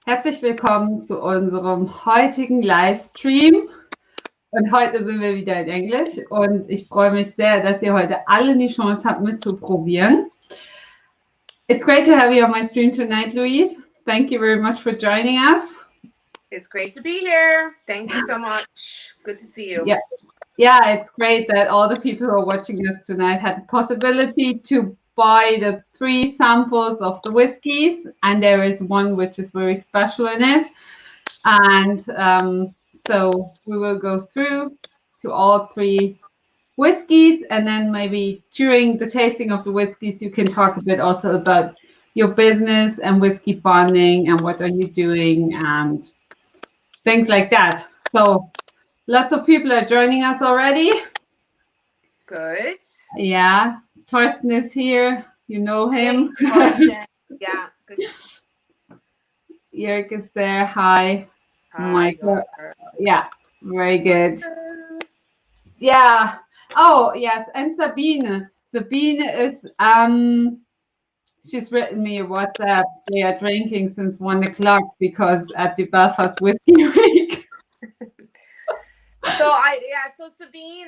Herzlich willkommen zu unserem heutigen Livestream. Und heute sind wir wieder in Englisch und ich freue mich sehr, dass ihr heute alle die Chance habt mitzuprobieren. It's great to have you on my stream tonight, Louise. Thank you very much for joining us. It's great to be here. Thank you so much. Good to see you. Yeah, it's great that all the people who are watching us tonight had the possibility to buy the 3 samples of the whiskeys, and there is one which is very special in it. And so we will go through to all 3 whiskeys, and then maybe during the tasting of the whiskeys, you can talk a bit also about your business and whiskey bonding and what are you doing and things like that. So lots of people are joining us already. Good. Yeah, Torsten is here. You know him. Hey, Torsten. Yeah, good. Jörg is there. Hi. Hi, Michael. Jörg. Yeah, very good. Yeah. Oh, yes. And Sabine. Sabine is, she's written me a WhatsApp. They are drinking since 1 o'clock because at the Belfast Whiskey Week. So Sabine,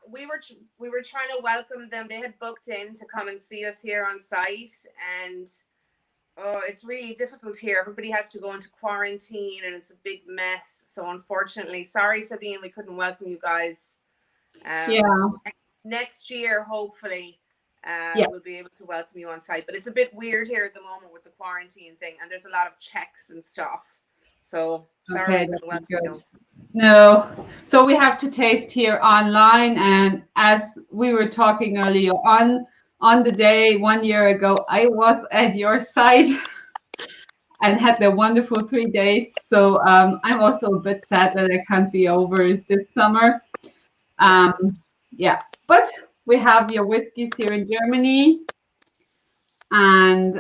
we were trying to welcome them. They had booked in to come and see us here on site, and it's really difficult here. Everybody has to go into quarantine, and it's a big mess. So unfortunately, sorry, Sabine, we couldn't welcome you guys. Next year, hopefully, we'll be able to welcome you on site. But it's a bit weird here at the moment with the quarantine thing, and there's a lot of checks and stuff. So sorry, Okay, we couldn't welcome you. No, so we have to taste here online, and as we were talking earlier on the day 1 year ago, I was at your site and had the wonderful 3 days. So I'm also a bit sad that I can't be over this summer. But we have your whiskeys here in Germany, and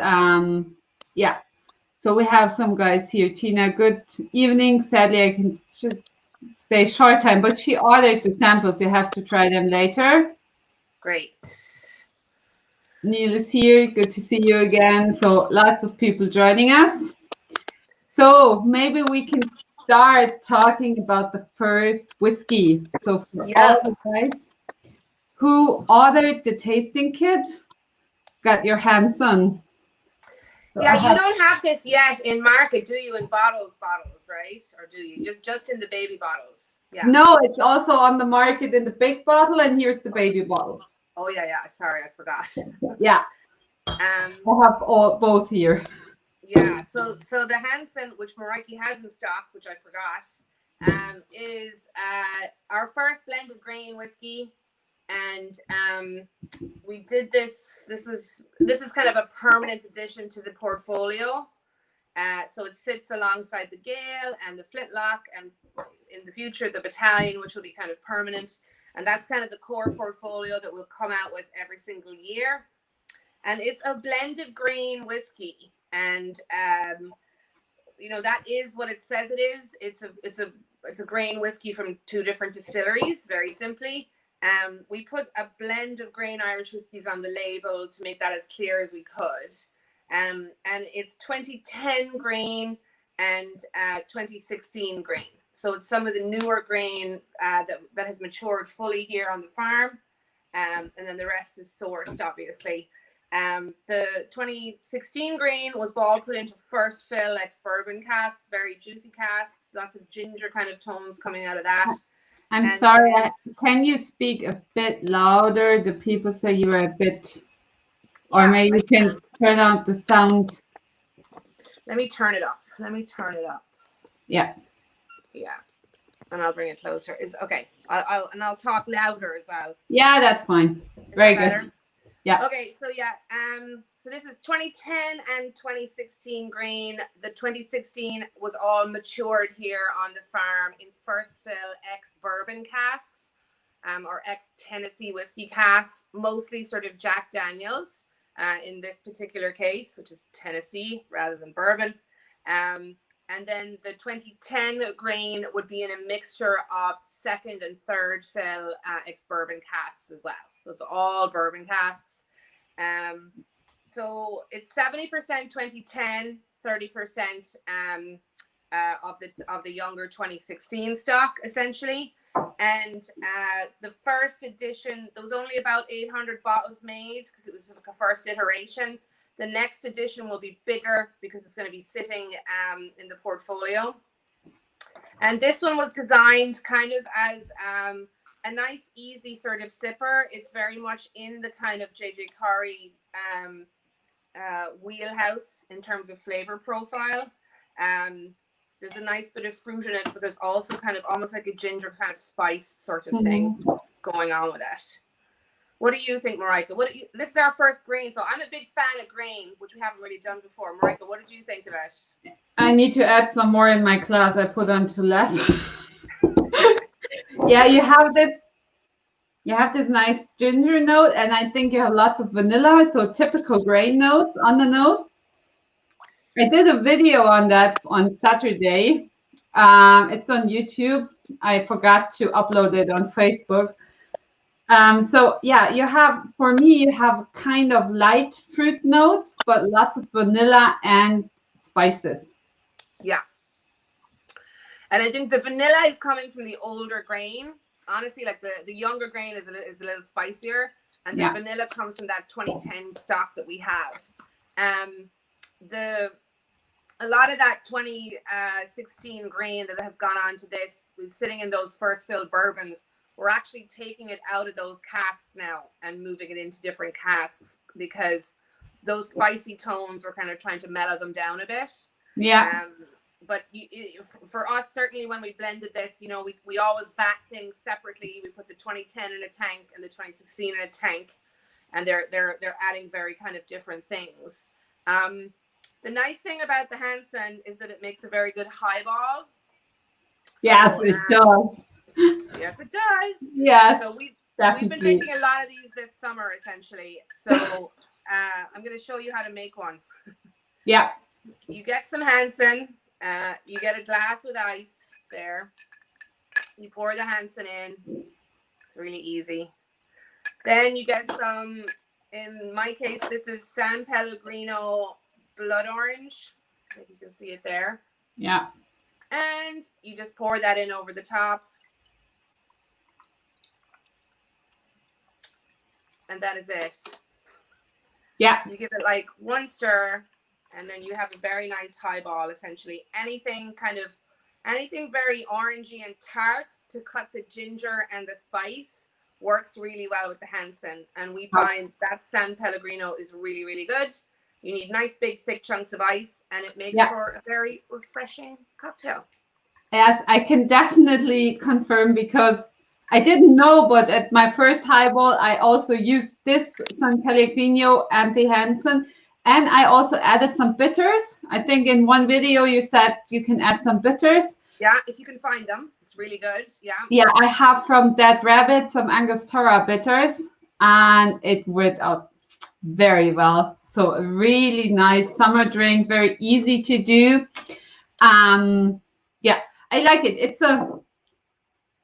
so we have some guys here. Tina, good evening. Sadly, I can stay short time, but she ordered the samples. You have to try them later. Great. Neil is here. Good to see you again. So lots of people joining us. So maybe we can start talking about the first whiskey. So for all the guys who ordered the tasting kit, got your Hanson. So yeah, you don't have this yet in market, do you? In bottles, right? Or do you just in the baby bottles? Yeah. No, it's also on the market in the big bottle, and here's the baby bottle. Oh yeah. Sorry, I forgot. Yeah. I have both here. Yeah. So the Hanson, which Mareike has in stock, which I forgot, is our first blended grain whiskey. And we did this is kind of a permanent addition to the portfolio. So it sits alongside the Gael and the Flintlock, and in the future the Battalion, which will be kind of permanent. And that's kind of the core portfolio that we'll come out with every single year. And it's a blended grain whiskey, and that is what it says it is. It's a grain whiskey from 2 different distilleries, very simply. We put a blend of grain Irish whiskies on the label to make that as clear as we could. And it's 2010 grain and 2016 grain. So it's some of the newer grain that has matured fully here on the farm. And then the rest is sourced, obviously. The 2016 grain was all put into first fill ex-bourbon casks, very juicy casks, lots of ginger kind of tones coming out of that. I'm sorry, can you speak a bit louder? The people say you are a bit, or maybe you can turn up the sound. Let me turn it up. Yeah. And I'll bring it closer. Is okay. I'll talk louder as well. Yeah, that's fine. Very good. Yeah. Okay, so so this is 2010 and 2016 grain. The 2016 was all matured here on the farm in first fill ex-bourbon casks, or ex-Tennessee whiskey casks, mostly sort of Jack Daniels, in this particular case, which is Tennessee rather than bourbon. And then the 2010 grain would be in a mixture of second and third fill ex-bourbon casks as well. So it's all bourbon casks. So it's 70% 2010, 30% of the younger 2016 stock, essentially. And the first edition, there was only about 800 bottles made because it was like a first iteration. The next edition will be bigger because it's going to be sitting in the portfolio. And this one was designed kind of as a nice, easy sort of sipper. It's very much in the kind of JJ Corry wheelhouse in terms of flavor profile. There's a nice bit of fruit in it, but there's also kind of almost like a ginger kind of spice sort of thing going on with it. What do you think, Mareike? This is our first grain, so I'm a big fan of grain, which we haven't really done before. Mareike, what did you think of it? I need to add some more in my glass. I put on too less. Yeah, you have this nice ginger note, and I think you have lots of vanilla, so typical grain notes on the nose. I did a video on that on Saturday. It's on YouTube. I forgot to upload it on Facebook. So yeah, you have kind of light fruit notes, but lots of vanilla and spices. Yeah. And I think the vanilla is coming from the older grain. Honestly, like the younger grain is a little spicier, and the vanilla comes from that 2010 stock that we have. A lot of that 2016 grain that has gone on to this was sitting in those first filled bourbons. We're actually taking it out of those casks now and moving it into different casks because those spicy tones, we're kind of trying to mellow them down a bit. Yeah. But for us, certainly when we blended this, you know, we always vat things separately. We put the 2010 in a tank and the 2016 in a tank, and they're adding very kind of different things. The nice thing about the Hanson is that it makes a very good highball. Yes, it does. Yes, it does. Yes, so we've definitely been drinking a lot of these this summer, essentially. So I'm going to show you how to make one. Yeah. You get some Hanson. You get a glass with ice there. You pour the Hanson in. It's really easy. Then you get some, in my case, this is San Pellegrino Blood Orange. I think you can see it there. Yeah. And you just pour that in over the top. And that is it. Yeah. You give it like one stir, and then you have a very nice highball, essentially. Anything very orangey and tart to cut the ginger and the spice works really well with the Hanson. And we find that San Pellegrino is really, really good. You need nice, big, thick chunks of ice, and it makes for a very refreshing cocktail. Yes, I can definitely confirm because I didn't know, but at my first highball, I also used this San Pellegrino and the Hanson, and I also added some bitters. I think in one video you said you can add some bitters. Yeah, if you can find them, it's really good. Yeah. Yeah, I have from Dead Rabbit some Angostura bitters, and it worked out very well. So a really nice summer drink, very easy to do. Yeah, I like it. It's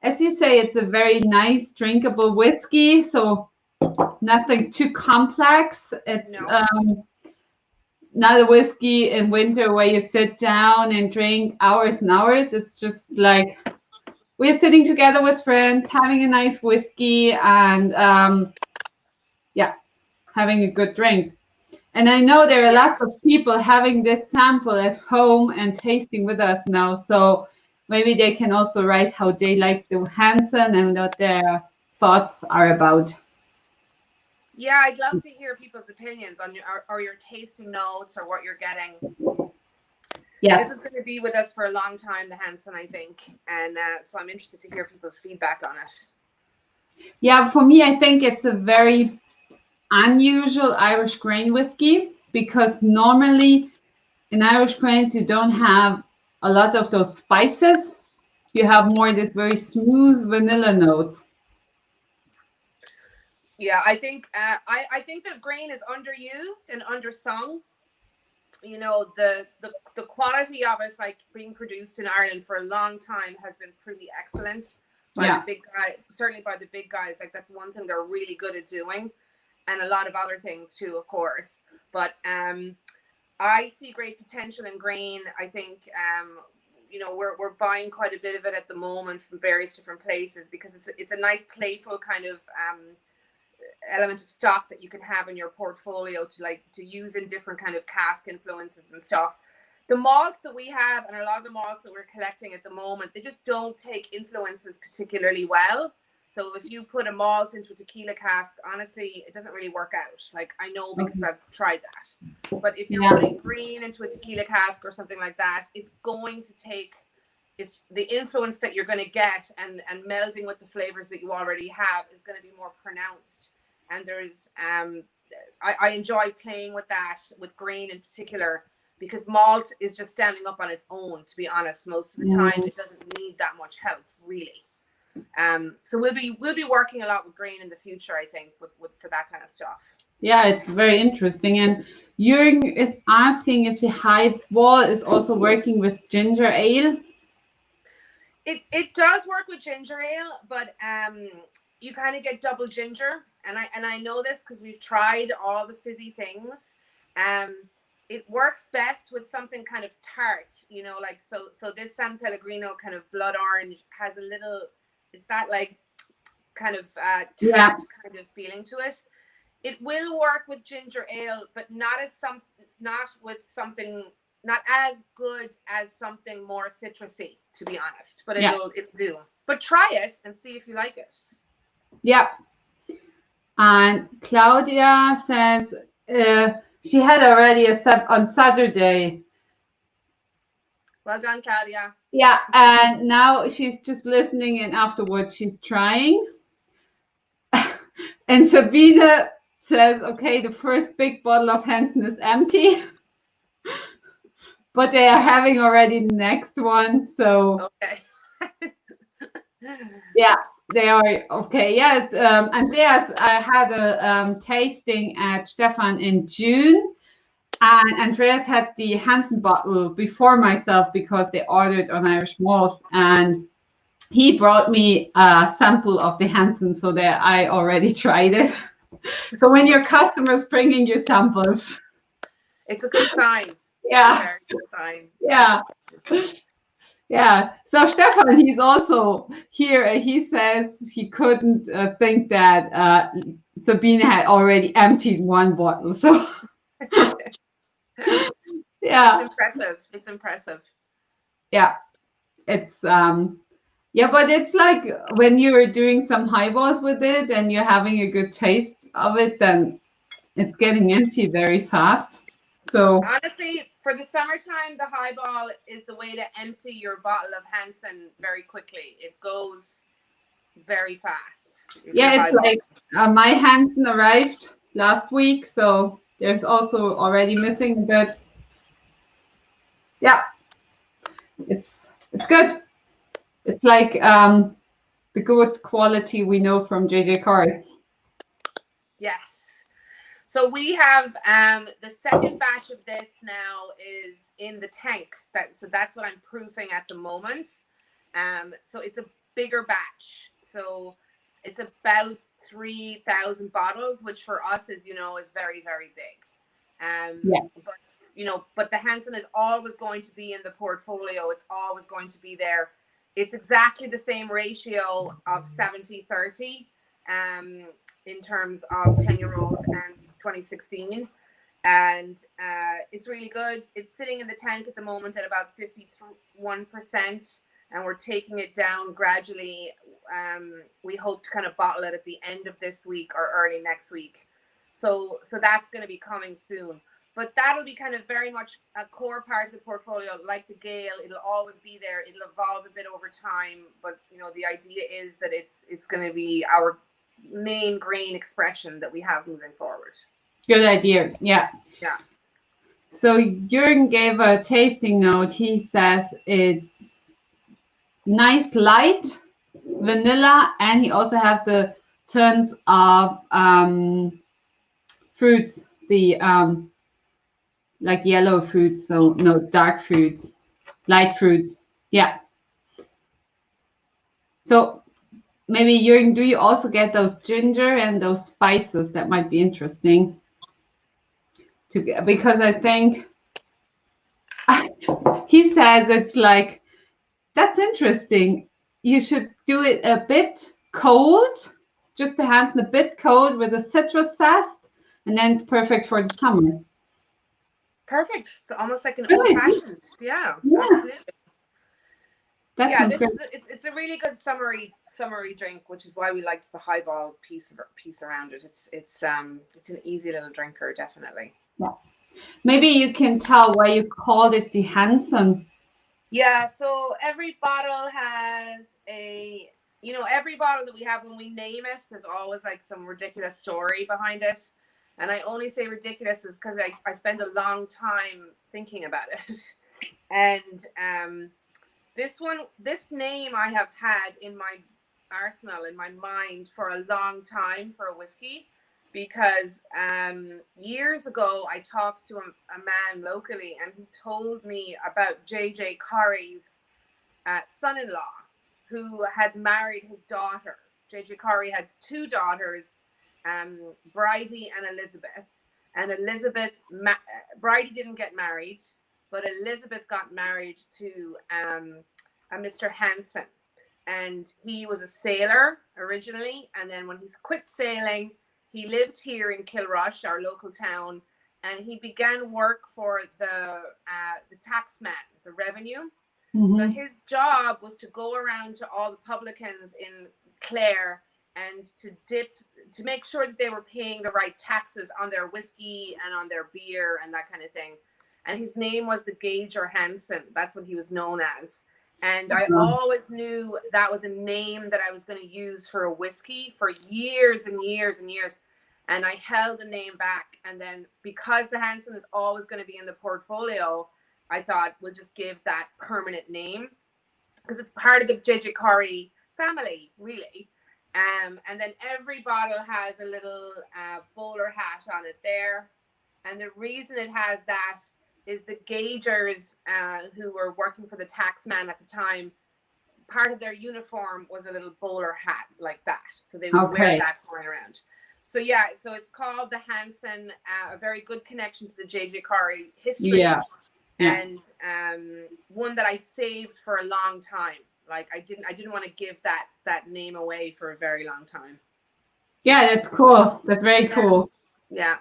as you say, it's a very nice drinkable whiskey. So nothing too complex. It's not a whiskey in winter where you sit down and drink hours and hours. It's just like we're sitting together with friends, having a nice whiskey, and having a good drink. And I know there are lots of people having this sample at home and tasting with us now. So maybe they can also write how they like the Hanson and what their thoughts are about. Yeah, I'd love to hear people's opinions on your tasting notes or what you're getting. Yes. This is going to be with us for a long time, the Hanson, I think. And so I'm interested to hear people's feedback on it. Yeah, for me, I think it's a very unusual Irish grain whiskey because normally in Irish grains you don't have a lot of those spices. You have more this very smooth vanilla notes. Yeah, I think I think the grain is underused and undersung. You know, the quality of it, like being produced in Ireland for a long time, has been pretty excellent by the big guy, certainly by the big guys. Like that's one thing they're really good at doing. and a lot of other things too, of course. But I see great potential in grain. I think you know, we're buying quite a bit of it at the moment from various different places, because it's a nice playful kind of element of stock that you can have in your portfolio to use in different kind of cask influences and stuff. The malts that we have, and a lot of the malts that we're collecting at the moment, they just don't take influences particularly well. So if you put a malt into a tequila cask, honestly, it doesn't really work out. Like, I know because I've tried that. But if you're putting green into a tequila cask or something like that, it's going to take, it's the influence that you're going to get and melding with the flavors that you already have is going to be more pronounced. And there's, I enjoy playing with that, with grain in particular, because malt is just standing up on its own, to be honest. Most of the time, it doesn't need that much help, really. So we'll be working a lot with grain in the future, I think, for that kind of stuff. Yeah, it's very interesting. And Jürgen is asking if the highball is also working with ginger ale. It does work with ginger ale, but you kind of get double ginger, and I know this because we've tried all the fizzy things. It works best with something kind of tart, you know, like so this San Pellegrino kind of blood orange has a little, it's that like kind of tart kind of feeling to it. It will work with ginger ale, but not as not as good as something more citrusy, to be honest. But it'll do. But try it and see if you like it. Yeah. And Claudia says she had already a sub on Saturday. Well done, Claudia. Yeah, and now she's just listening, and afterwards she's trying. And Sabine says, okay, the first big bottle of Hanson is empty. But they are having already the next one, so okay. Yeah, they are okay. Yeah, Andreas, I had a tasting at Stefan in June, and Andreas had the Hanson bottle before myself because they ordered on Irish Malls, and he brought me a sample of the Hanson so that I already tried it. So when your customers bringing you samples, it's a good sign. Yeah. It's a very good sign. Yeah. Yeah. So Stefan, he's also here. He says he couldn't think that Sabine had already emptied one bottle. So yeah. It's impressive. It's impressive. Yeah. It's yeah, but it's like when you're doing some highballs with it and you're having a good taste of it, then it's getting empty very fast. So honestly, for the summertime, the highball is the way to empty your bottle of Hanson very quickly. It goes very fast. Yeah, it's like my Hanson arrived last week, so there's also already missing a bit. Yeah, it's good. It's like the good quality we know from JJ Corry. Yes. So we have the second batch of this now is in the tank. So that's what I'm proofing at the moment. So it's a bigger batch. So it's about 3,000 bottles, which for us is, you know, is very, very big. But the Hanson is always going to be in the portfolio. It's always going to be there. It's exactly the same ratio of 70-30. In terms of 10-year-old and 2016, and it's really good. It's sitting in the tank at the moment at about 51%, and we're taking it down gradually. We hope to kind of bottle it at the end of this week or early next week. So that's going to be coming soon. But that'll be kind of very much a core part of the portfolio, like the Gael. It'll always be there. It'll evolve a bit over time, but you know the idea is that it's going to be our main grain expression that we have moving forward. Good idea. Yeah. Yeah. So Jürgen gave a tasting note. He says it's nice light vanilla, and he also has the tons of fruits, the like yellow fruits, so no dark fruits, light fruits. Yeah. So maybe Jürgen, do you also get those ginger and those spices? That might be interesting to get, because I think he says it's like, that's interesting. You should do it a bit cold, just the Hanson a bit cold with a citrus zest, and then it's perfect for the summer. Perfect. Almost like an Good old idea. fashioned. Yeah, Yeah. absolutely. That Yeah, sounds this great. is it's a really good summery drink, which is why we liked the highball piece around it. It's an easy little drinker, definitely. Yeah. Maybe you can tell why you called it the Hanson. Yeah, so every bottle has every bottle that we have, when we name it, there's always like some ridiculous story behind it. And I only say ridiculous is because I spend a long time thinking about it. And this name I have had in my arsenal, in my mind, for a long time for a whiskey, because years ago I talked to a man locally, and he told me about JJ Corry's son-in-law, who had married his daughter. JJ Corry had two daughters, Bridie and Elizabeth. And Bridie didn't get married, but Elizabeth got married to a Mr. Hanson. And he was a sailor originally. And then when he quit sailing, he lived here in Kilrush, our local town, and he began work for the taxman, the revenue. Mm-hmm. So his job was to go around to all the publicans in Clare and to make sure that they were paying the right taxes on their whiskey and on their beer and that kind of thing. And his name was the Gauger Hanson. That's what he was known as. And I always knew that was a name that I was going to use for a whiskey for years and years and years. And I held the name back. And then because the Hanson is always going to be in the portfolio, I thought we'll just give that permanent name, because it's part of the JJ Corry family, really. And then every bottle has a little bowler hat on it there. And the reason it has that is the gaugers who were working for the taxman at the time, part of their uniform was a little bowler hat like that. So they would wear that going around. So yeah, so it's called the Hanson, a very good connection to the JJ Corry history. Yeah. And one that I saved for a long time. Like I didn't want to give that name away for a very long time. Yeah, that's cool. That's very cool. Yeah.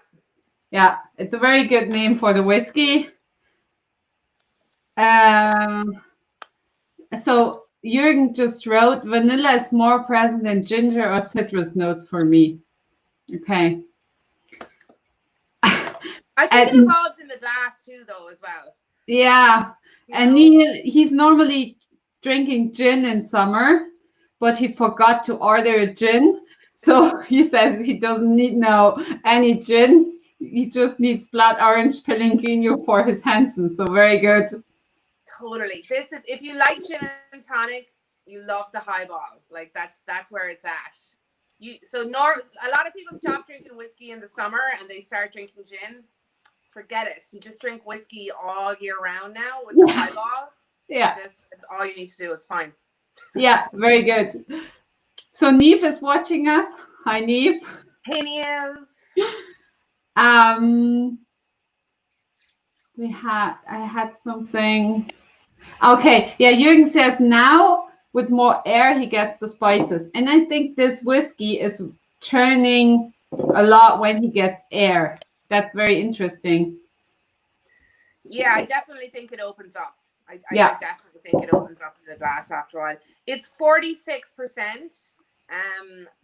Yeah, it's a very good name for the whiskey. So Jürgen just wrote, vanilla is more present than ginger or citrus notes for me. Okay. I think it evolves in the glass too, though, as well. Yeah, and he's normally drinking gin in summer, but he forgot to order a gin. So he says he doesn't need now any gin. He just needs blood orange Pellegrino for his Hanson. So very good. Totally. This is, if you like gin and tonic, you love the highball. Like that's where it's at. A lot of people stop drinking whiskey in the summer and they start drinking gin. Forget it. You just drink whiskey all year round now with the highball. Yeah. It's all you need to do. It's fine. Yeah, very good. So Neve is watching us. Hi, Neve. Hey, Neve. I had something. Okay. Yeah, Jürgen says now with more air, he gets the spices. And I think this whiskey is churning a lot when he gets air. That's very interesting. Yeah, I definitely think it opens up. I definitely think it opens up in the glass after a while. It's 46%.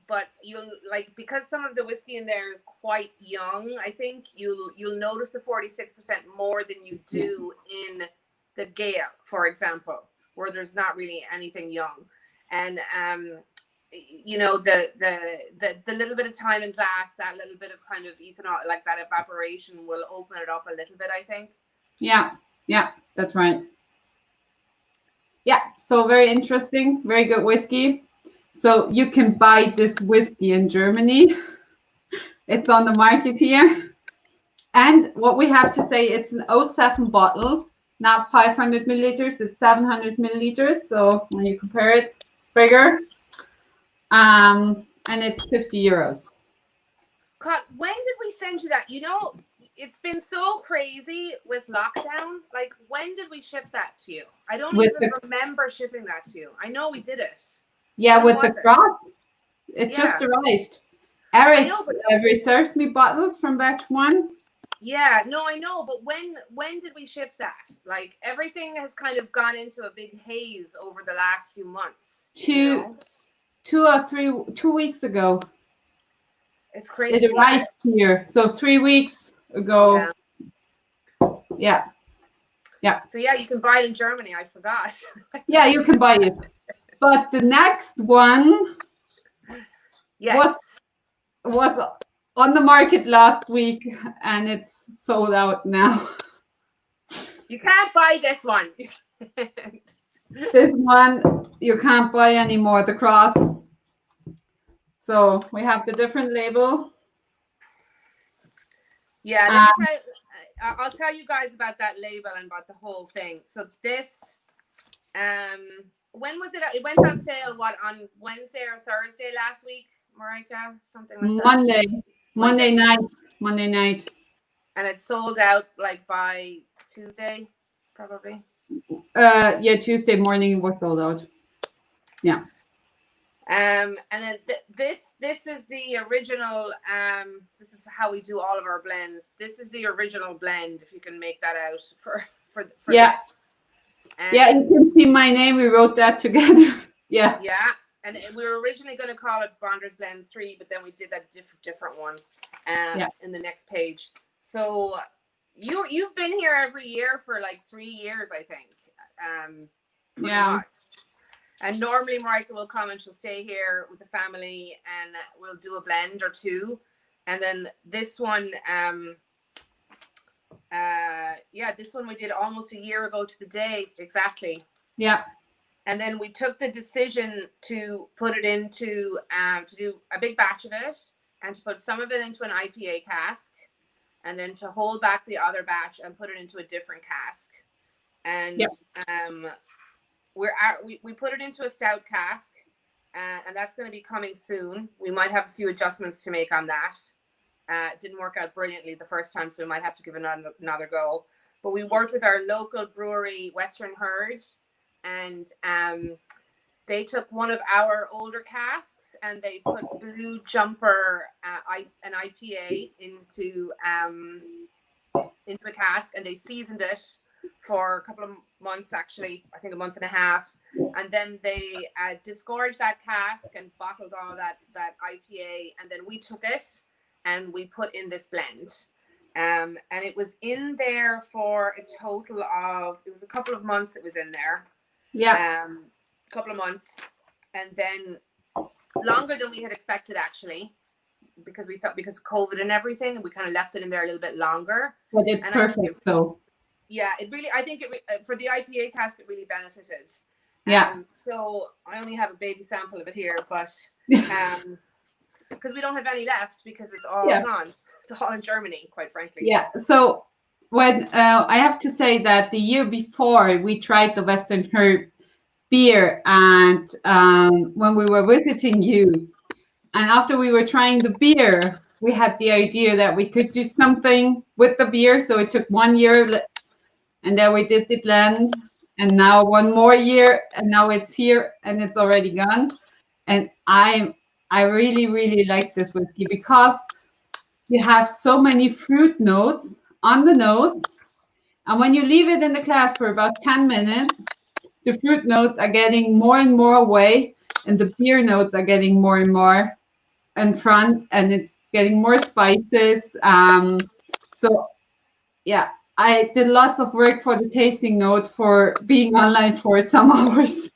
But you'll because some of the whiskey in there is quite young, I think you'll notice the 46% more than you do in the Gael, for example, where there's not really anything young. And the little bit of time in glass, that little bit of kind of ethanol, like that evaporation, will open it up a little bit, I think. Yeah, that's right. Yeah, so very interesting, very good whiskey. So you can buy this whiskey in Germany. It's on the market here. And what we have to say, it's an 07 bottle, not 500 milliliters, it's 700 milliliters. So when you compare it, it's bigger. And it's 50 euros. God, when did we send you that? You know, it's been so crazy with lockdown. Like, when did we ship that to you? I don't even remember shipping that to you. I know we did it. Yeah, when with the cross. It just arrived. Eric reserved me bottles from batch 1. Yeah, no, I know, but when did we ship that? Like, everything has kind of gone into a big haze over the last few months. 2 weeks ago. It's crazy. It arrived here, so 3 weeks ago. Yeah. So yeah, you can buy it in Germany. I forgot. Yeah, you can buy it. But the next one was on the market last week, and it's sold out now. You can't buy this one. This one you can't buy anymore, the cross. So we have the different label. Yeah, I'll tell you guys about that label and about the whole thing. So this, when was it? It went on sale, on Wednesday or Thursday last week, Mareike? Something like that. Monday night. And it sold out like by Tuesday, probably. Yeah, Tuesday morning it was sold out. Yeah. And then this is the original. This is how we do all of our blends. This is the original blend, if you can make that out for this. Yeah, you can see my name. We wrote that together. Yeah. Yeah, and we were originally going to call it Bonders Blend 3, but then we did that different one in the next page. So you've been here every year for like 3 years, I think. Pretty much. And normally Mareike will come and she'll stay here with the family and we'll do a blend or two. And then this one, this one we did almost a year ago to the day, exactly. Yeah. And then we took the decision to put it into, to do a big batch of it and to put some of it into an IPA cask and then to hold back the other batch and put it into a different cask. And we put it into a stout cask, and that's going to be coming soon. We might have a few adjustments to make on that. It didn't work out brilliantly the first time, so we might have to give it another go. But we worked with our local brewery, Western Herd, and they took one of our older casks and they put Blue Jumper, an IPA, into a cask, and they seasoned it for a couple of months, actually, I think a month and a half. And then they disgorged that cask and bottled all that IPA. And then we took it and we put in this blend. And it was in there for a total of, it was a couple of months it was in there. Yeah. A couple of months. And then longer than we had expected, actually, because we thought, because of COVID and everything, we kind of left it in there a little bit longer. But it's perfect, so. Yeah, it really, I think for the IPA cask, it really benefited. Yeah. So I only have a baby sample of it here, but because we don't have any left because it's all gone. It's all in Germany, quite frankly. Yeah. So when I have to say that the year before we tried the Western Herd beer, and when we were visiting you, and after we were trying the beer, we had the idea that we could do something with the beer. So it took 1 year. And then we did the blend, and now 1 more year, and now it's here and it's already gone. And I really, really like this whiskey because you have so many fruit notes on the nose. And when you leave it in the glass for about 10 minutes, the fruit notes are getting more and more away, and the beer notes are getting more and more in front, and it's getting more spices. So, yeah. I did lots of work for the tasting note for being online for some hours.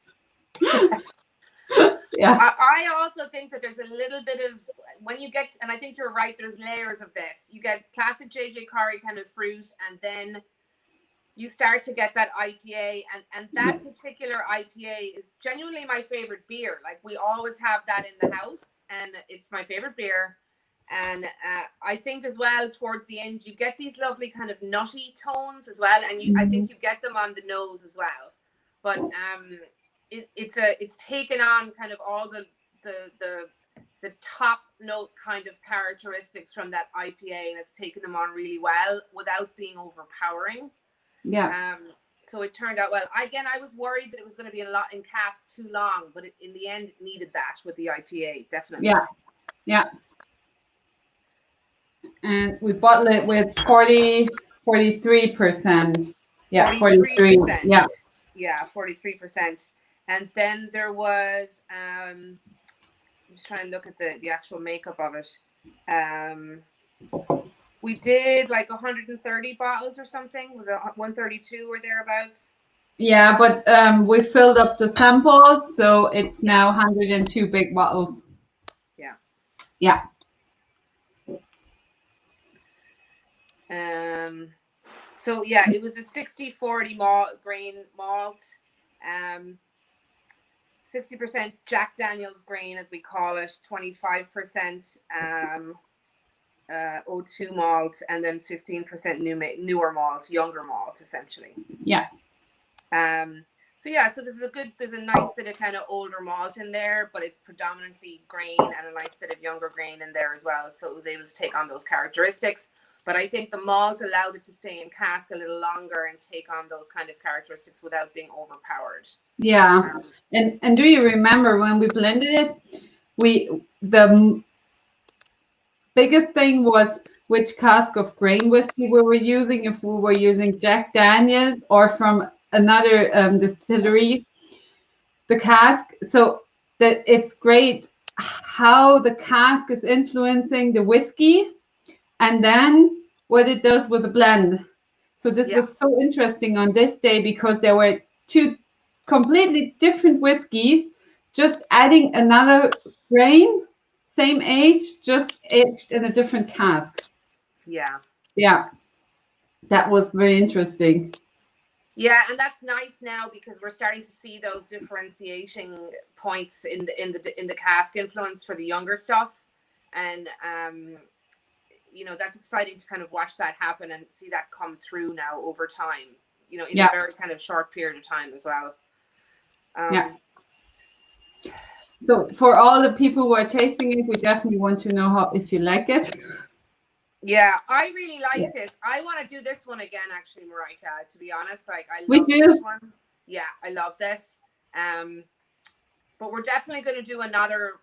Yeah. I also think that there's a little bit of, when you get, and I think you're right, there's layers of this. You get classic JJ Corry kind of fruit, and then you start to get that IPA, and that particular IPA is genuinely my favorite beer. Like, we always have that in the house, and it's my favorite beer. And I think as well, towards the end, you get these lovely kind of nutty tones as well, and I think you get them on the nose as well. But it's taken on kind of all the the top note kind of characteristics from that IPA, and it's taken them on really well without being overpowering. Yeah. So it turned out well. Again, I was worried that it was going to be a lot in cask too long, but in the end, it needed that with the IPA, definitely. Yeah. Yeah. And we bottle it with 43%. Yeah, 43. Yeah. Yeah, 43%. And then there was, I'm just trying to look at the actual makeup of it. We did like 130 bottles or something. Was it 132 or thereabouts? Yeah, but we filled up the samples, so it's now 102 big bottles. Yeah. Yeah. So yeah, it was a 60-40 grain malt, 60% Jack Daniel's grain, as we call it, 25% O2 malt, and then 15% newer malt, younger malt, essentially. Yeah. So there's a nice bit of kind of older malt in there, but it's predominantly grain and a nice bit of younger grain in there as well. So it was able to take on those characteristics. But I think the malt allowed it to stay in cask a little longer and take on those kind of characteristics without being overpowered. Yeah. And do you remember when we blended it? The biggest thing was which cask of grain whiskey we were using, if we were using Jack Daniel's or from another distillery, the cask. So that it's great how the cask is influencing the whiskey, and then what it does with the blend. So this was so interesting on this day because there were two completely different whiskeys, just adding another grain, same age, just aged in a different cask. Yeah. Yeah. That was very interesting. Yeah, and that's nice now because we're starting to see those differentiation points in the cask influence for the younger stuff, and that's exciting to kind of watch that happen and see that come through now over time. In a very kind of short period of time as well. So for all the people who are tasting it, we definitely want to know if you like it. Yeah, I really like this. I want to do this one again, actually, Mareike, to be honest. Like, I love this one. Yeah, I love this. But we're definitely going to do another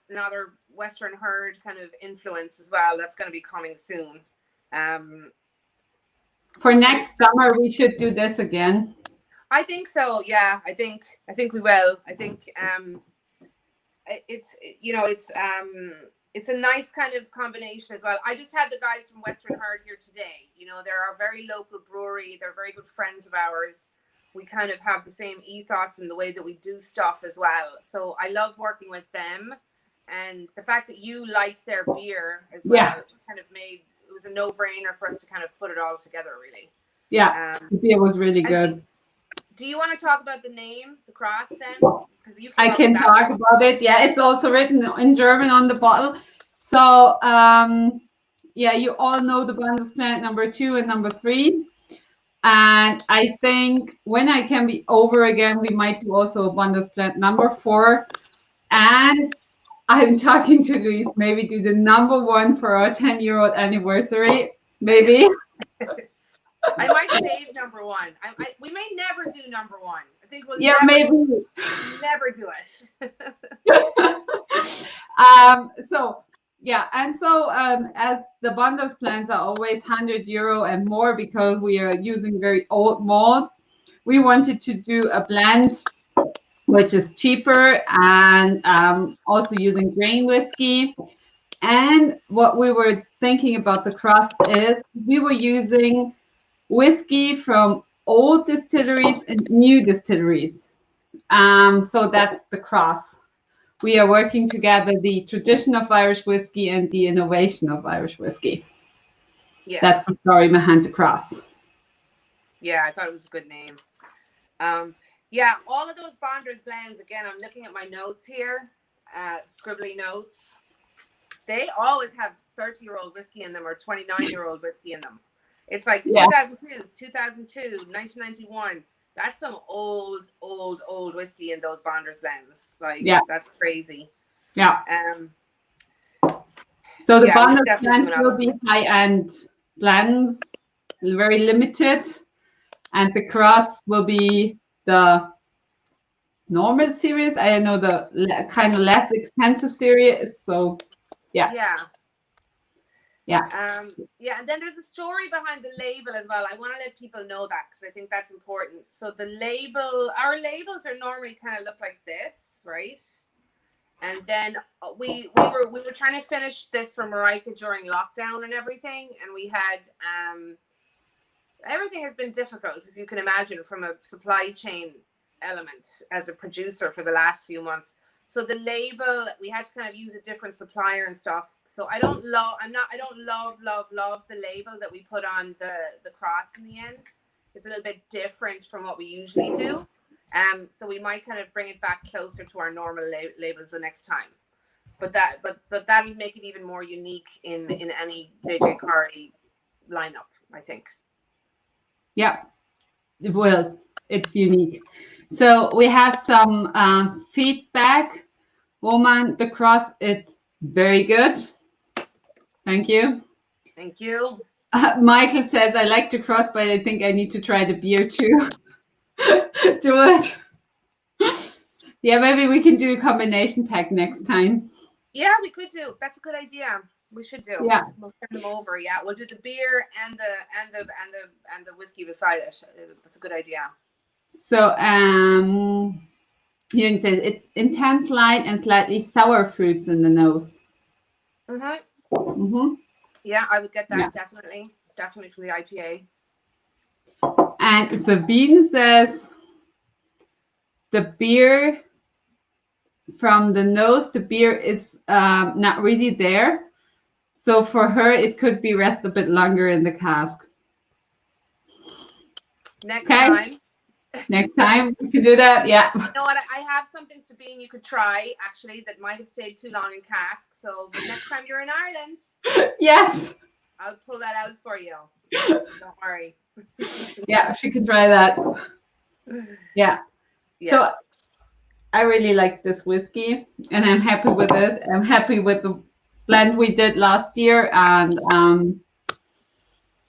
Western Herd kind of influence as well. That's going to be coming soon. For next summer, we should do this again. I think so. Yeah, I think we will. I think it's a nice kind of combination as well. I just had the guys from Western Herd here today. They're our very local brewery. They're very good friends of ours. We kind of have the same ethos in the way that we do stuff as well. So I love working with them. And the fact that you liked their beer as well, it just kind of it was a no-brainer for us to kind of put it all together, really. Yeah, the beer was really good. Do you want to talk about the name, the cross, then? I can talk about it. Yeah, it's also written in German on the bottle. So, you all know the Bundesplant number 2 and number 3. And I think when I can be over again, we might do also a Bundesplant number 4. And I'm talking to Louise, maybe do the number 1 for our 10-year-old anniversary. Maybe. I might save number 1. We may never do number 1. I think we'll maybe never do it. As the Bundesplans are always €100 and more because we are using very old malts, we wanted to do a blend which is cheaper and also using grain whiskey. And what we were thinking about the crust is we were using whiskey from old distilleries and new distilleries. So that's the cross. We are working together the tradition of Irish whiskey and the innovation of Irish whiskey. Yeah. That's the story behind the cross. Yeah, I thought it was a good name. All of those Bonders blends, again, I'm looking at my notes here, scribbly notes. They always have 30-year-old whiskey in them or 29-year-old whiskey in them. It's like 2002, 1991. That's some old whiskey in those Bonders blends. Like, that's crazy. Yeah. Um, So the yeah, we bonus definitely blends do an will be high-end blends, very limited, and the cross will be the normal series. I don't know, the kind of less expensive series. So yeah. Yeah. Yeah. Yeah, and then there's a story behind the label as well. I want to let people know that because I think that's important. So the label, our labels are normally kind of look like this, right? And then we were trying to finish this for Mareike during lockdown and everything, and we had everything has been difficult, as you can imagine, from a supply chain element as a producer for the last few months. So the label, we had to kind of use a different supplier and stuff. So I don't love the label that we put on the cross in the end. It's a little bit different from what we usually do. So we might kind of bring it back closer to our normal labels the next time. But that'll make it even more unique in any JJ Corry lineup, I think. Yeah, well, it's unique. So we have some feedback. Woman, the cross, it's very good. Thank you. Thank you. Michael says, I like the cross, but I think I need to try the beer too. Do it. Yeah, maybe we can do a combination pack next time. Yeah, we could do. That's a good idea. We should do. Yeah. We'll send them over. Yeah, we'll do the beer and the whiskey beside it. That's a good idea. So Jürgen says it's intense light and slightly sour fruits in the nose. Yeah, I would get that. Yeah. Definitely from the IPA. And Sabine says the beer from the nose, the beer is not really there. So for her, it could be rest a bit longer in the cask. Next time. Next time we can do that. Yeah. You know what? I have something, Sabine, you could try actually that might have stayed too long in cask. So next time you're in Ireland, yes, I'll pull that out for you. Don't worry. Yeah, she can try that. Yeah. So I really like this whiskey, and I'm happy with it. I'm happy with the blend we did last year, and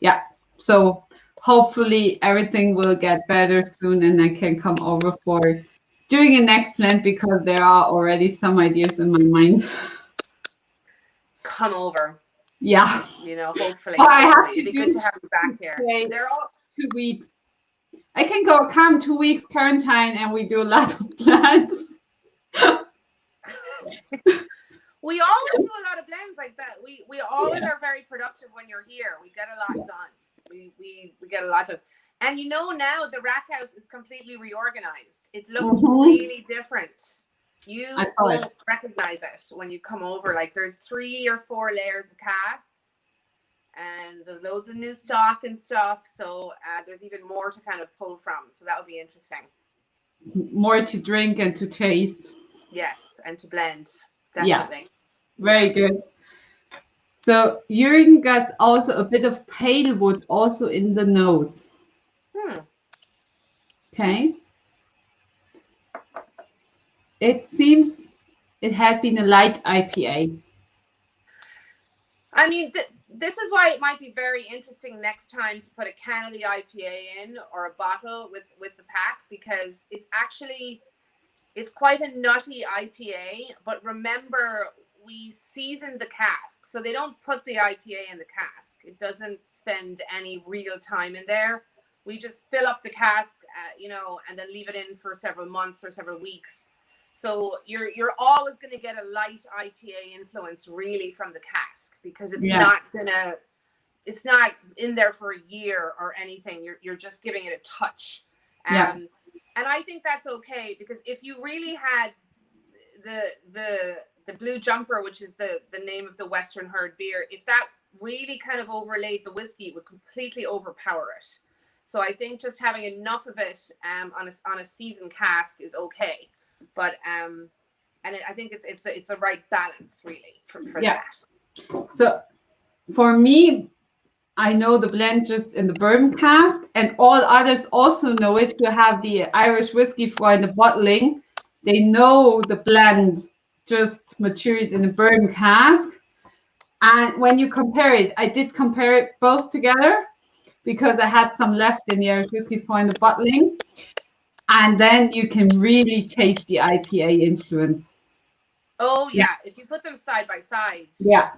yeah. So hopefully everything will get better soon, and I can come over for doing a next blend because there are already some ideas in my mind. Come over. Yeah. You know, hopefully. Well, I have to It'd be good to have you back here. They're all 2 weeks. I can come 2 weeks quarantine and we do a lot of blends. We always do a lot of blends like that. We always are very productive when you're here. We get a lot done. We get a lot of, and you know, now the rack house is completely reorganized. It looks really different. You won't recognize it when you come over. Like there's 3 or 4 layers of casks, and there's loads of new stock and stuff. So there's even more to kind of pull from. So that'll be interesting. More to drink and to taste. Yes, and to blend. Definitely. Yeah. Very good. So Jürgen got also a bit of pale wood also in the nose. Okay. It seems it had been a light IPA. I mean, this is why it might be very interesting next time to put a can of the IPA in or a bottle with the pack, because it's quite a nutty IPA. But remember, we season the cask, so they don't put the IPA in the cask. It doesn't spend any real time in there. We just fill up the cask, you know, and then leave it in for several months or several weeks. So you're always going to get a light IPA influence really from the cask, because it's it's not in there for a year or anything. You're just giving it a touch. And I think that's okay, because if you really had the Blue Jumper, which is the name of the Western Herd beer, if that really kind of overlaid the whiskey, it would completely overpower it. So I think just having enough of it on a seasoned cask is okay. But and I think it's a right balance really for that. So for me, I know the blend just in the bourbon cask, and all others also know it who have the Irish whiskey for the bottling. They know the blend just matured in a bourbon cask. And when you compare it, I did compare it both together because I had some left in the Irish whiskey for the bottling. And then you can really taste the IPA influence. Oh yeah, if you put them side by side. Yeah.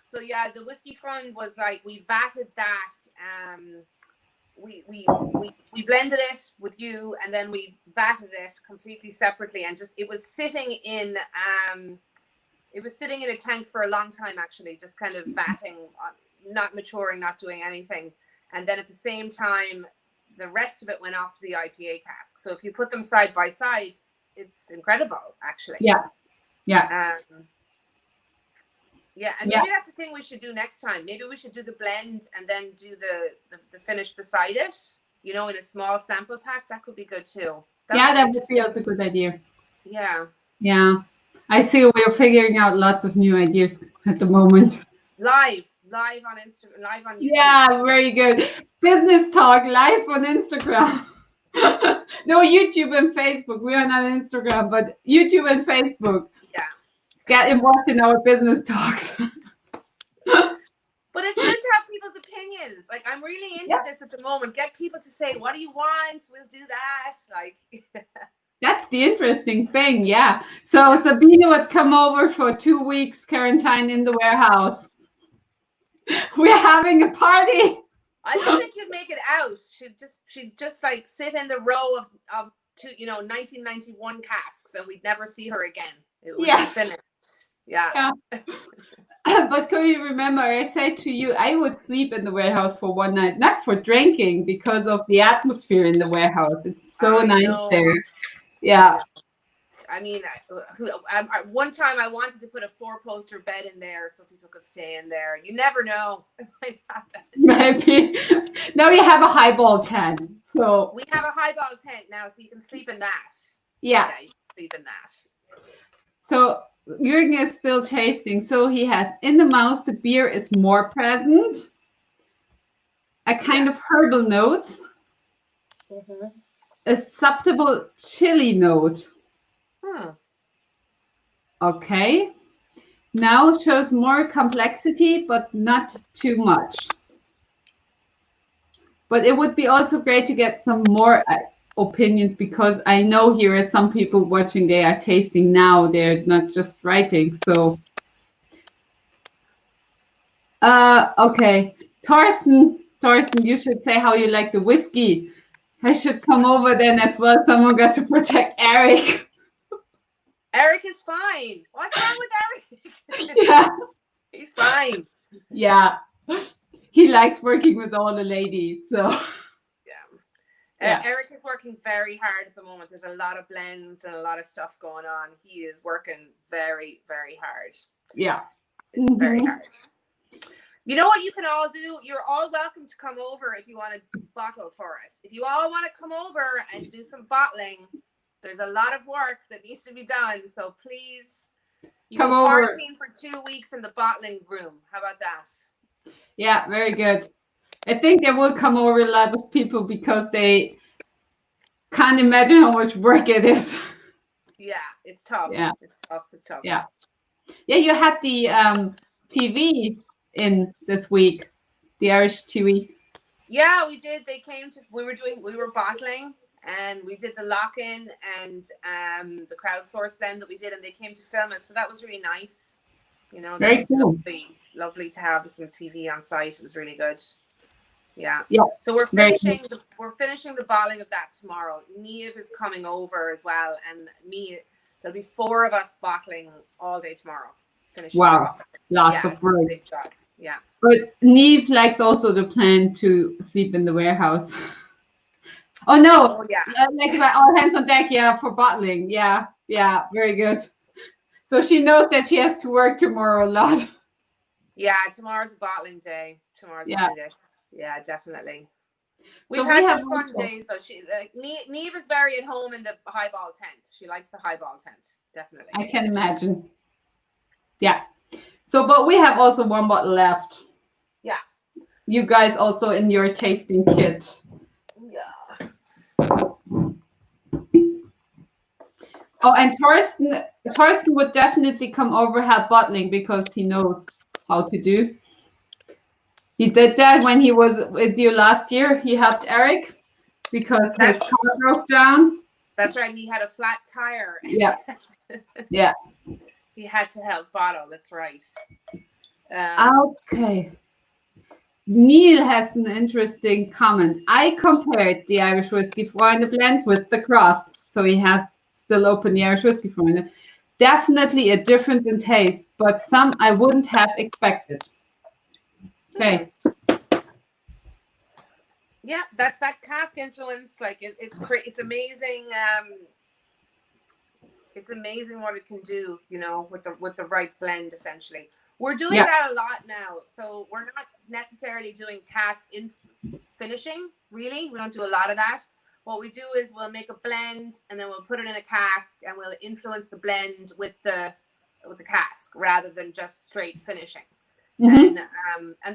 So yeah, the whiskey front was like, we vatted that. We blended it with you, and then we vatted it completely separately, and just it was sitting in a tank for a long time, actually, just kind of vatting, not maturing, not doing anything. And then at the same time, the rest of it went off to the IPA cask. So if you put them side by side, it's incredible, actually. Yeah. Yeah, and maybe that's the thing we should do next time. Maybe we should do the blend and then do the finish beside it, in a small sample pack. That could be good too. That would be also a good idea. Yeah. Yeah. I see we're figuring out lots of new ideas at the moment. Live on Instagram, live on YouTube. Yeah, very good. Business talk live on Instagram. No, YouTube and Facebook. We are not on Instagram, but YouTube and Facebook. Yeah. Get involved in our business talks. But it's good to have people's opinions. Like, I'm really into this at the moment. Get people to say, what do you want? We'll do that. Like, that's the interesting thing. Yeah. So Sabine would come over for 2 weeks quarantine in the warehouse. We're having a party. I don't think you'd make it out. She'd just like sit in the row of 1991 casks, and we'd never see her again. It would be finished. Yeah. But can you remember I said to you, I would sleep in the warehouse for one night, not for drinking, because of the atmosphere in the warehouse. It's so nice there. Yeah. I mean, one time I wanted to put a 4-poster bed in there so people could stay in there. You never know. It might happen. Maybe. Now we have a highball tent. So we have a highball tent now, so you can sleep in that. Yeah. You can sleep in that. So Jürgen is still tasting. So he has in the mouth, the beer is more present. A kind of herbal note. Mm-hmm. A subtle chili note. Okay. Now it shows more complexity, but not too much. But it would be also great to get some more opinions, because I know here are some people watching, they are tasting now, they're not just writing. So, okay. Thorsten, you should say how you like the whiskey. I should come over then as well. Someone got to protect Eric. Eric is fine. What's wrong with Eric? Yeah. He's fine. Yeah. He likes working with all the ladies. So Eric is working very hard at the moment. There's a lot of blends and a lot of stuff going on. He is working very, very hard. Yeah. Very hard. You know what you can all do? You're all welcome to come over if you want to bottle for us. If you all want to come over and do some bottling, there's a lot of work that needs to be done. So please, you come can over. quarantine for 2 weeks in the bottling room. How about that? Yeah, very good. I think there will come over a lot of people because they can't imagine how much work it is. Yeah, it's tough. Yeah. It's tough. Yeah. Yeah, you had the TV in this week, the Irish TV. Yeah, we did. We were bottling, and we did the lock-in and the crowdsource blend that we did, and they came to film it. So that was really nice. Very cool. Lovely to have some TV on site. It was really good. Yeah. So we're finishing the bottling of that tomorrow. Niamh is coming over as well, and me. There'll be 4 of us bottling all day tomorrow. Wow, lots of work. Big job. Yeah. But Niamh likes also the plan to sleep in the warehouse. Oh no! Oh, yeah. Like all hands on deck. Yeah, for bottling. Yeah, very good. So she knows that she has to work tomorrow a lot. Yeah, tomorrow's a bottling day. Bottling day. Yeah, definitely. We've So had we have some fun days. So Niamh is very at home in the highball tent. She likes the highball tent, definitely. I can imagine. Yeah. So, but we have also 1 bottle left. Yeah. You guys also in your tasting kit. Yeah. Oh, and Torsten would definitely come over help bottling because he knows how to do. He did that when he was with you last year. He helped Eric because his car broke down. That's right. He had a flat tire. Yeah. Yeah. He had to help bottle. That's right. Okay. Neil has an interesting comment. I compared the Irish Whiskey Freunde blend with the Cross. So he has still open the Irish Whiskey Freunde. Definitely a difference in taste, but some I wouldn't have expected. Okay. Yeah, that's that cask influence. Like it's amazing. It's amazing what it can do, you know, with the right blend. Essentially, we're doing that a lot now. So we're not necessarily doing cask in finishing. Really, we don't do a lot of that. What we do is we'll make a blend and then we'll put it in a cask and we'll influence the blend with the cask rather than just straight finishing. And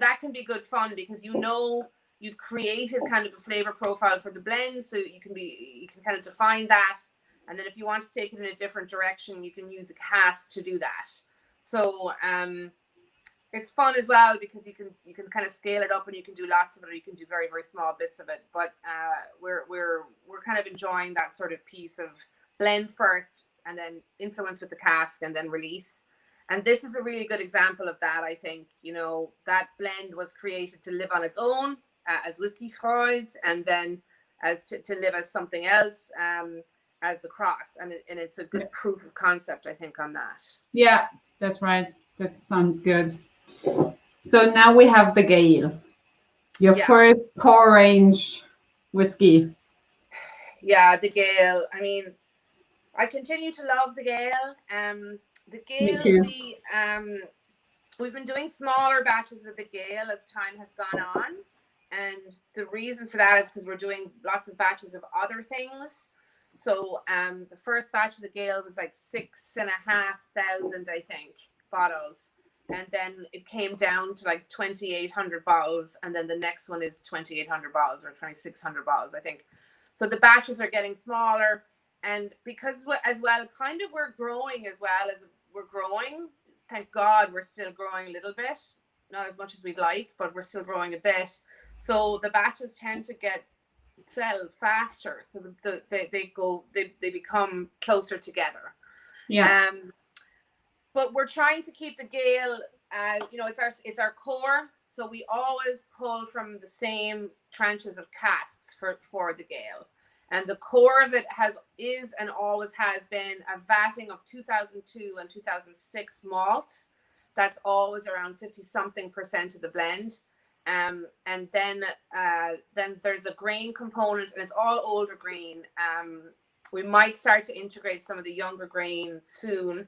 that can be good fun because you've created kind of a flavor profile for the blend, so you can kind of define that, and then if you want to take it in a different direction, you can use a cask to do that. So it's fun as well because you can kind of scale it up and you can do lots of it, or you can do very, very small bits of it. But we're kind of enjoying that sort of piece of blend first and then influence with the cask and then release. And this is a really good example of that. I think, you know, that blend was created to live on its own as Whiskey Freud, and then as to live as something else as the Cross. And it's a good proof of concept, I think, on that. Yeah, that's right. That sounds good. So now we have the Gael, your first core range whiskey. Yeah, the Gael. I mean, I continue to love the Gael. The Gael, we've been doing smaller batches of the Gael as time has gone on, and the reason for that is because we're doing lots of batches of other things. So the first batch of the Gael was like 6,500, I think, bottles, and then it came down to like 2,800 bottles, and then the next one is 2,800 bottles or 2,600 bottles, I think. So the batches are getting smaller. And because as well, kind of we're growing as well as we're growing. Thank God we're still growing a little bit. Not as much as we'd like, but we're still growing a bit. So the batches tend to sell faster. So they become closer together. Yeah. But we're trying to keep the Gael, you know, it's our core. So we always pull from the same tranches of casks for the Gael. And the core of it is and always has been a vatting of 2002 and 2006 malt. That's always around 50-something% of the blend. And then there's a grain component, and it's all older grain. We might start to integrate some of the younger grain soon,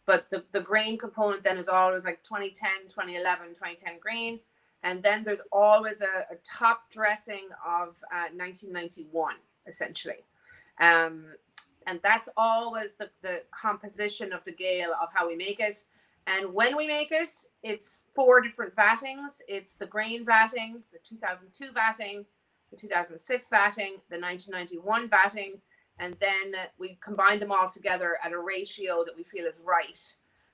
but the grain component then is always like 2010, 2011, 2010 grain. And then there's always a top dressing of 1991. Essentially, and that's always the composition of the Gael of how we make it. And when we make it, it's 4 different vattings. It's the grain vatting, the 2002 vatting, the 2006 vatting, the 1991 vatting, and then we combine them all together at a ratio that we feel is right.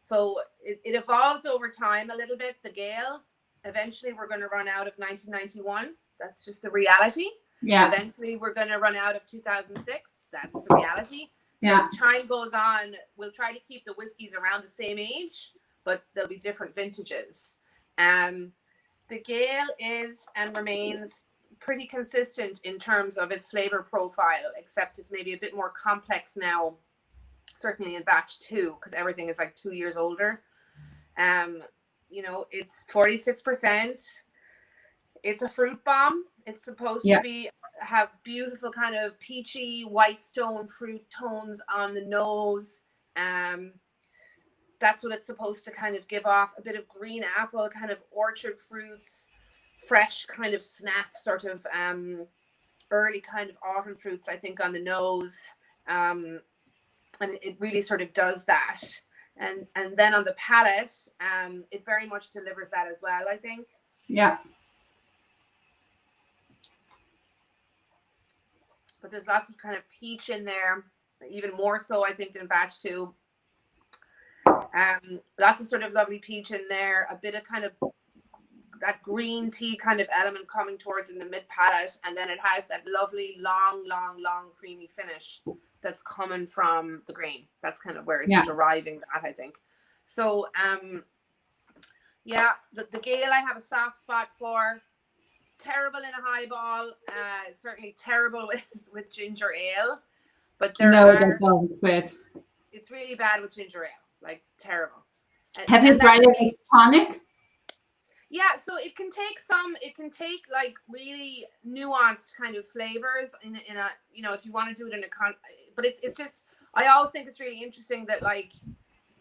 So it evolves over time a little bit, the Gael. Eventually we're going to run out of 1991. That's just the reality. Yeah. Eventually, we're going to run out of 2006. That's the reality. So as time goes on, we'll try to keep the whiskeys around the same age, but there'll be different vintages. The Gael is and remains pretty consistent in terms of its flavor profile, except it's maybe a bit more complex now, certainly in batch 2, because everything is like 2 years older. You know, it's 46%. It's a fruit bomb. It's supposed to have beautiful kind of peachy white stone fruit tones on the nose. That's what it's supposed to kind of give off, a bit of green apple, kind of orchard fruits, fresh kind of snap, sort of early kind of autumn fruits, I think, on the nose. And it really sort of does that. And then on the palate, it very much delivers that as well, I think. Yeah. But there's lots of kind of peach in there. even more so, I think, in batch 2. Lots of sort of lovely peach in there, a bit of kind of that green tea kind of element coming towards in the mid palate, and then it has that lovely long creamy finish that's coming from the grain. That's kind of where it's deriving that, I think. So yeah, the Gael I have a soft spot for. Terrible in a highball, certainly terrible with ginger ale, but there that doesn't fit. It's really bad with ginger ale, like terrible. Have you tried it with tonic? Yeah, so it can take like really nuanced kind of flavors in a, you know, if you want to do it in a but it's just, I always think it's really interesting that, like,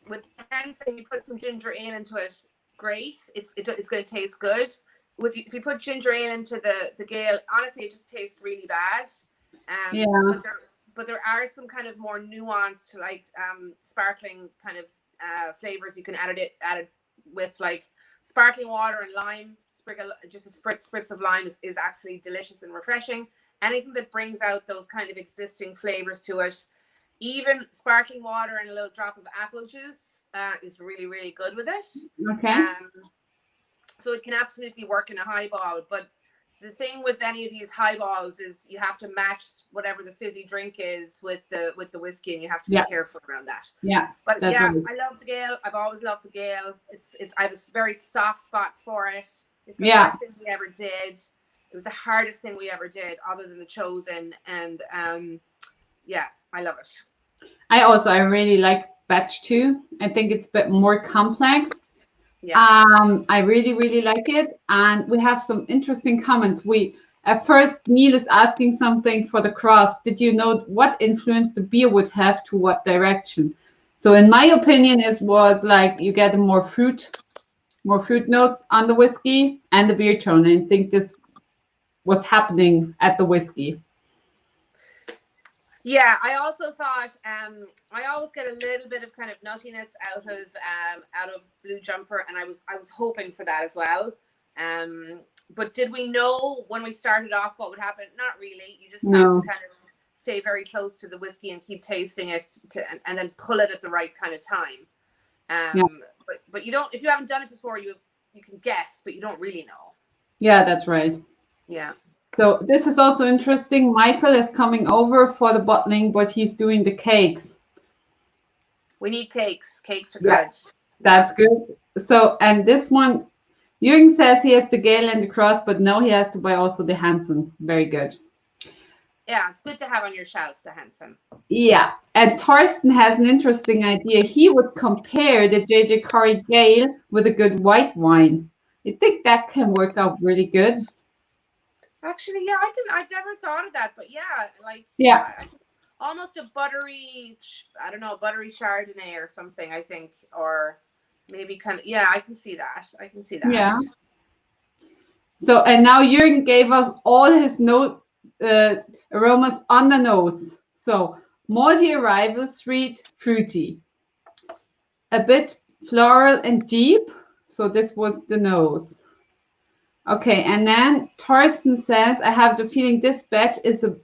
with Hanson, you put some ginger ale into it, great, it's going to taste good. If you put ginger ale into the Gael, honestly, it just tastes really bad. But there are some kind of more nuanced, like sparkling kind of flavors you can add it with, like sparkling water and lime. Just a spritz of lime is actually delicious and refreshing. Anything that brings out those kind of existing flavors to it, even sparkling water and a little drop of apple juice is really, really good with it. Okay. So it can absolutely work in a highball, but the thing with any of these highballs is you have to match whatever the fizzy drink is with the whiskey, and you have to be careful around that. Yeah. But yeah, right. I love the Gael. I've always loved the Gael. I have a very soft spot for it. It's the first thing we ever did. It was the hardest thing we ever did, other than the Chosen, and yeah, I love it. I really like batch 2. I think it's a bit more complex. Yeah. I really like it, and we have some interesting comments. At first, Neil is asking something for the cross. Did you know what influence the beer would have to what direction? So in my opinion, it was like you get more fruit notes on the whiskey and the beer tone. I think this was happening at the whiskey. Yeah, I also thought I always get a little bit of kind of nuttiness out of Blue Jumper, and I was hoping for that as well. But did we know when we started off what would happen? Not really. You just have to kind of stay very close to the whiskey and keep tasting it and then pull it at the right kind of time. But you don't, if you haven't done it before, you can guess, but you don't really know. Yeah, that's right. Yeah. So this is also interesting. Michael is coming over for the bottling, but he's doing the cakes. We need cakes. Cakes are good. That's good. So, and this one, Jürgen says he has the Gael and the Cross, but now he has to buy also the Hanson. Very good. Yeah, it's good to have on your shelf, the Hanson. Yeah, and Thorsten has an interesting idea. He would compare the JJ Corry Gael with a good white wine. I think that can work out really good. Actually, yeah, I've never thought of that, but yeah, like almost a buttery, I don't know, buttery Chardonnay or something, I think, or maybe kind of, I can see that. Yeah. So, and now Jürgen gave us all his aromas on the nose. So, malty arrival, sweet, fruity, a bit floral and deep. So this was the nose. Okay, and then Thorsten says, I have the feeling this batch is a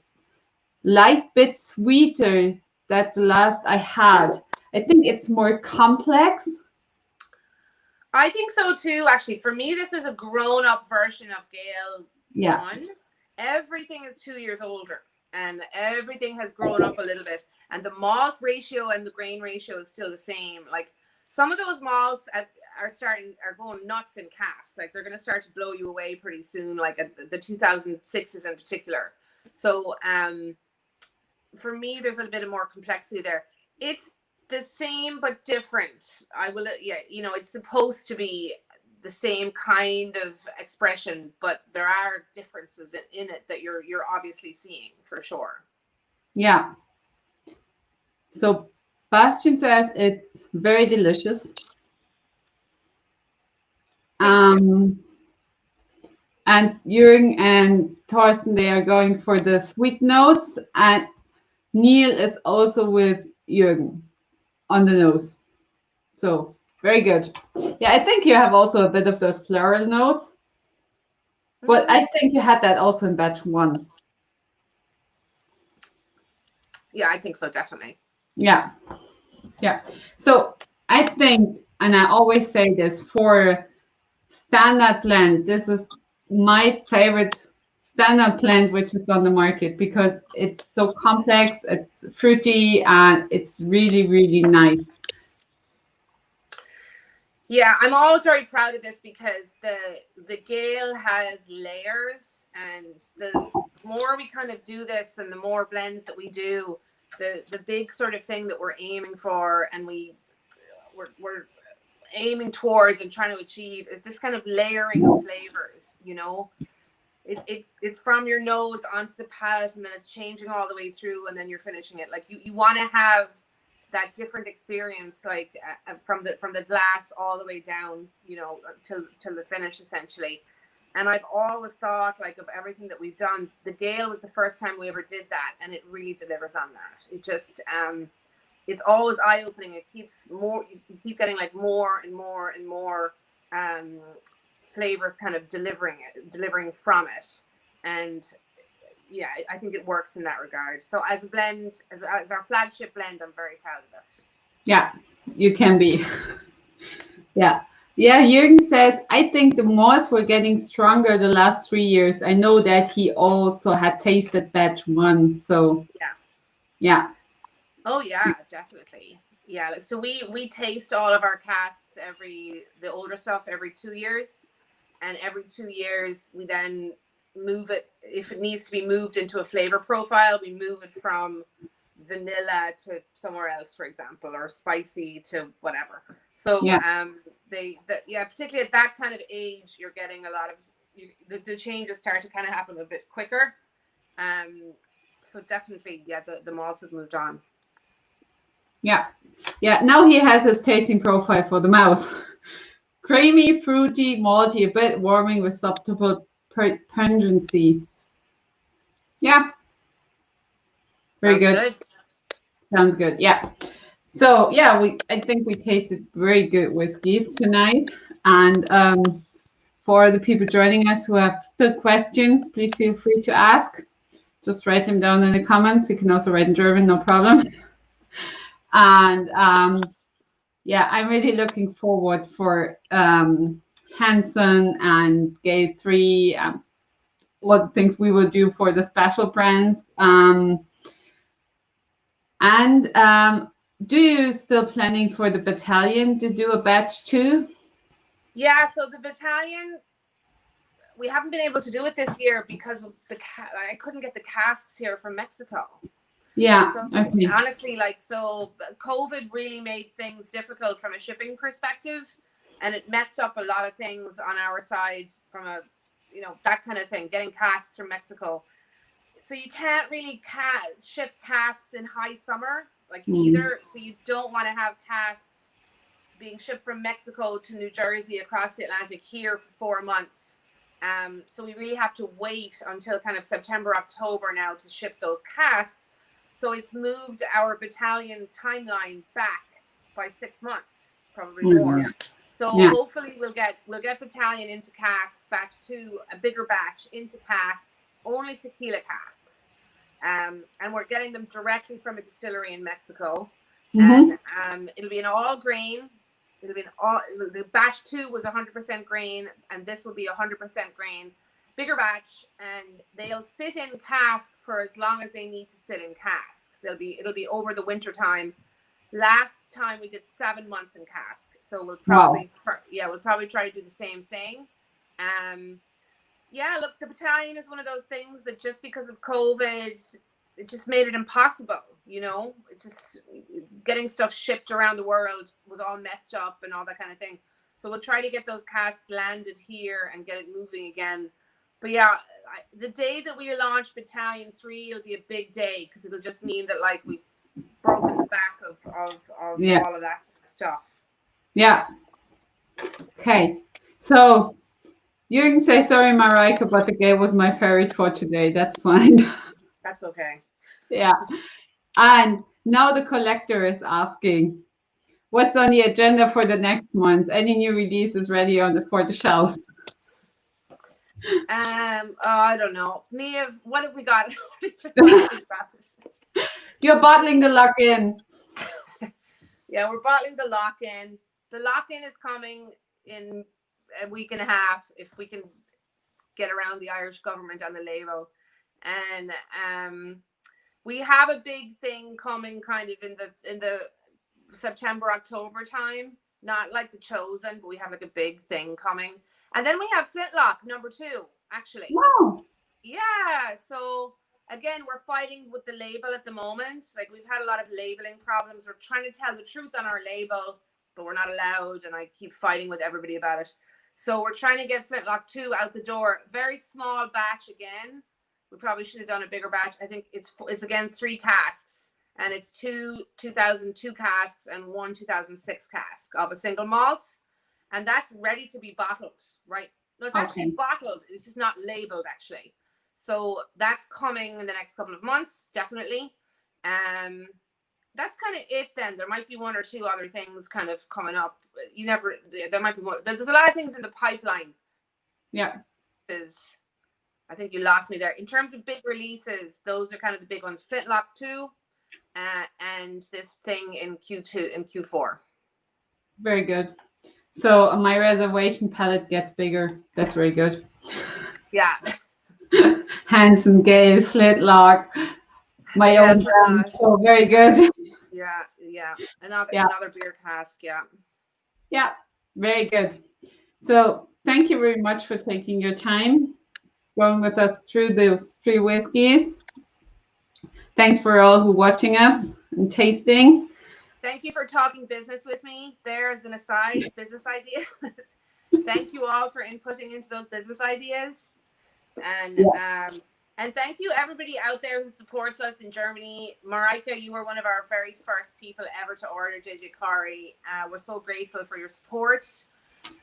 light bit sweeter than the last I had. I think it's more complex. I think so too, actually. For me, this is a grown-up version of Gael 1. Everything is 2 years older, and everything has grown up a little bit. And the malt ratio and the grain ratio is still the same. Like, some of those malts are going nuts in cask. Like, they're going to start to blow you away pretty soon, like the 2006s in particular. So for me, there's a bit of more complexity there. It's the same but different. It's supposed to be the same kind of expression, but there are differences in it that you're obviously seeing for sure. Yeah. So Bastian says it's very delicious. And Jürgen and Thorsten, they are going for the sweet notes, and Neil is also with Jürgen on the nose. So very good. Yeah, I think you have also a bit of those floral notes, but I think you had that also in batch 1. Yeah, I think so, definitely. Yeah. Yeah. So I think, and I always say this, for standard blend, this is my favorite standard blend which is on the market because it's so complex, it's fruity, and it's really, really nice. Yeah, I'm always very proud of this because the Gael has layers, and the more we kind of do this and the more blends that we do, the big sort of thing that we're aiming for and we're aiming towards and trying to achieve is this kind of layering of flavors, you know. It's from your nose onto the palate, and then it's changing all the way through, and then you're finishing it. Like you want to have that different experience, like from the glass all the way down, you know, till the finish essentially. And I've always thought, like, of everything that we've done, the Gael was the first time we ever did that, and it really delivers on that. It just it's always eye-opening. It keeps more, you keep getting like more and more and more flavors kind of delivering from it. And yeah, I think it works in that regard. So as a blend, as our flagship blend, I'm very proud of it. Yeah, you can be. Yeah. Yeah, Jürgen says, I think the malts were getting stronger the last 3 years. I know that he also had tasted batch 1. So yeah. Yeah. Oh yeah, definitely. Yeah, so we taste all of our casks the older stuff every 2 years, and every 2 years we then move it. If it needs to be moved into a flavor profile, we move it from vanilla to somewhere else, for example, or spicy to whatever. So particularly at that kind of age, you're getting a lot of the changes start to kind of happen a bit quicker. So definitely, yeah, the malts have moved on. Yeah. Now he has his tasting profile for the mouth. Creamy, fruity, malty, a bit warming with subtle pungency. Yeah. Very good. Sounds good. Yeah. So yeah, I think we tasted very good whiskeys tonight. And for the people joining us who have still questions, please feel free to ask. Just write them down in the comments. You can also write in German, no problem. And yeah, I'm really looking forward for Hanson and Gael 3, what the things we will do for the special brands. Do you still planning for the battalion to do a batch 2? Yeah, so the battalion, we haven't been able to do it this year because of I couldn't get the casks here from Mexico. Yeah. So okay. Honestly, so COVID really made things difficult from a shipping perspective, and it messed up a lot of things on our side from that kind of thing, getting casks from Mexico. So you can't really ship casks in high summer, either. So you don't want to have casks being shipped from Mexico to New Jersey across the Atlantic here for 4 months. So we really have to wait until kind of September, October now to ship those casks. So it's moved our battalion timeline back by 6 months, probably more. Yeah. So hopefully we'll get battalion into cask, batch 2, a bigger batch into cask, only tequila casks. And we're getting them directly from a distillery in Mexico. And it'll be an all grain. The batch 2 was 100% grain, and this will be 100% grain. Bigger batch, and they'll sit in cask for as long as they need to sit in cask. It'll be over the winter time. Last time we did 7 months in cask, so we'll probably try to do the same thing. Look, the battalion is one of those things that just because of COVID, it just made it impossible. It's just getting stuff shipped around the world was all messed up and all that kind of thing. So we'll try to get those casks landed here and get it moving again. But yeah, the day that we launch Battalion 3, it'll be a big day because it'll just mean that we've broken the back of all of that stuff. Yeah. Okay. So you can say sorry, Mareike, but the Gael was my favorite for today. That's fine. That's okay. Yeah. And now the collector is asking, what's on the agenda for the next month? Any new releases ready for the shelves? I don't know. Niamh, what have we got? You're bottling the lock-in. Yeah, we're bottling the lock-in. The lock-in is coming in a week and a half if we can get around the Irish government on the label. And we have a big thing coming kind of in the September, October time. Not like The Chosen, but we have like a big thing coming. And then we have Flintlock #2, actually. Wow. Yeah, so again, we're fighting with the label at the moment. Like, we've had a lot of labeling problems. We're trying to tell the truth on our label, but we're not allowed, and I keep fighting with everybody about it. So we're trying to get Flintlock 2 out the door. Very small batch again. We probably should have done a bigger batch. I think it's again 3 casks, and it's 2 2002 casks and 1 2006 cask of a single malt, and that's ready to be bottled, right? No, it's actually bottled. It's just not labeled, actually. So that's coming in the next couple of months, definitely. That's kind of it then. There might be 1 or 2 other things kind of coming up. There might be more. There's a lot of things in the pipeline. Yeah. I think you lost me there. In terms of big releases, those are kind of the big ones. Flintlock 2 and this thing in Q2 and Q4. Very good. So my reservation palette gets bigger. That's very good. Yeah. Hanson, Gael, Flintlock, my own brand. So very good. Yeah. Another beer cask. Yeah. Yeah, very good. So thank you very much for taking your time going with us through those 3 whiskeys. Thanks for all who are watching us and tasting. Thank you for talking business with me. There as an aside, business ideas. Thank you all for inputting into those business ideas. And thank you everybody out there who supports us in Germany. Mareike, you were one of our very first people ever to order JJ Corry. We're so grateful for your support.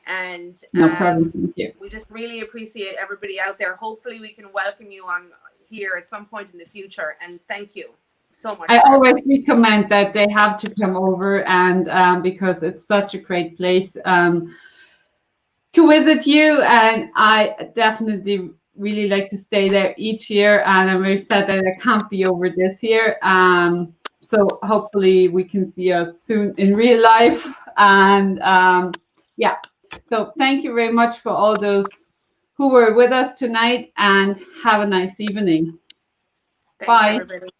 And no problem. Thank you. We just really appreciate everybody out there. Hopefully we can welcome you on here at some point in the future. And thank you so much. I always recommend that they have to come over, and because it's such a great place to visit you, and I definitely really like to stay there each year, and I'm very sad that I can't be over this year. So hopefully we can see us soon in real life. And yeah, so thank you very much for all those who were with us tonight, and have a nice evening. Thanks, Bye. everybody.